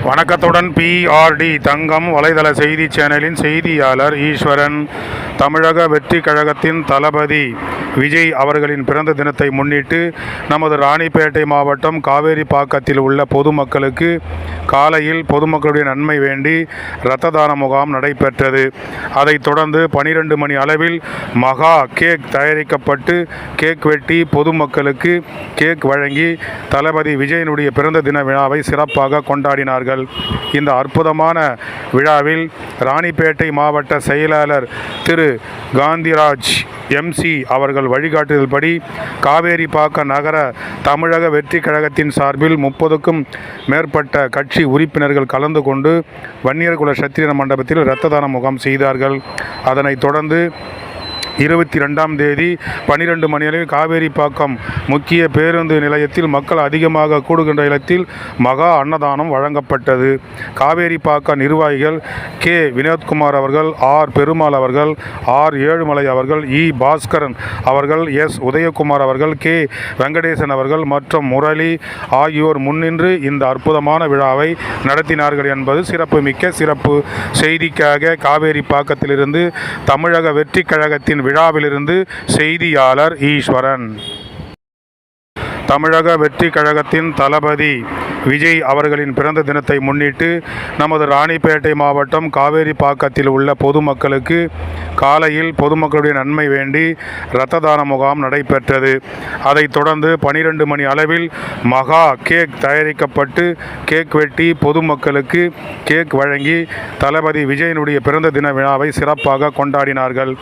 வணக்கத்துடன் பிஆர்டி தங்கம் வலைதள செய்தி சேனலின் செய்தியாளர் ஈஸ்வரன். தமிழக வெற்றி கழகத்தின் தளபதி விஜய் அவர்களின் பிறந்த தினத்தை முன்னிட்டு நமது ராணிப்பேட்டை மாவட்டம் காவேரிப்பாக்கத்தில் உள்ள பொதுமக்களுக்கு காலையில் பொதுமக்களுடைய நன்மை வேண்டி இரத்த தான முகாம் நடைபெற்றது. அதைத் தொடர்ந்து 12 மணி அளவில் மகா கேக் தயாரிக்கப்பட்டு கேக் வெட்டி பொதுமக்களுக்கு கேக் வழங்கி தளபதி விஜயனுடைய பிறந்த தின விழாவை சிறப்பாக கொண்டாடினார்கள். இந்த அற்புதமான விழாவில் ராணிப்பேட்டை மாவட்ட செயலாளர் திரு காந்திராஜ் MC அவர்கள் வழிகாட்டுதல்படி காவேரிப்பாக்கம் நகர தமிழக வெற்றி கழகத்தின் சார்பில் 30க்கும் மேற்பட்ட கட்சி உறுப்பினர்கள் கலந்து கொண்டு வன்னியர்குல சத்திரியர் மண்டபத்தில் இரத்த தான முகாம் செய்தார்கள். அதனைத் தொடர்ந்து 22ஆம் தேதி 12 மணி அளவில் காவேரிப்பாக்கம் முக்கிய பேருந்து நிலையத்தில் மக்கள் அதிகமாக கூடுகின்ற இடத்தில் மகா அன்னதானம் வழங்கப்பட்டது. காவேரிப்பாக்கம் நிர்வாகிகள் கே வினோத்குமார் அவர்கள், ஆர் பெருமாள் அவர்கள், ஆர் ஏழுமலை அவர்கள், இ பாஸ்கரன் அவர்கள், எஸ் உதயகுமார் அவர்கள், கே வெங்கடேசன் அவர்கள் மற்றும் முரளி ஆகியோர் முன்னின்று இந்த அற்புதமான விழாவை நடத்தினார்கள் என்பது சிறப்புமிக்க சிறப்பு. செய்திக்காக காவேரிப்பாக்கத்திலிருந்து தமிழக வெற்றி கழகத்தின் விழாவிலிருந்து செய்தியாளர் ஈஸ்வரன். தமிழக வெற்றி கழகத்தின் தளபதி விஜய் அவர்களின் பிறந்த தினத்தை முன்னிட்டு நமது ராணிப்பேட்டை மாவட்டம் காவேரிப்பாக்கத்தில் உள்ள பொதுமக்களுக்கு காலையில் பொதுமக்களுடைய நன்மை வேண்டி இரத்த தான முகாம் நடைபெற்றது. அதைத் தொடர்ந்து 12 மணி அளவில் மகா கேக் தயாரிக்கப்பட்டு கேக் வெட்டி பொதுமக்களுக்கு கேக் வழங்கி தளபதி விஜயனுடைய பிறந்த தின விழாவை சிறப்பாக கொண்டாடினார்கள்.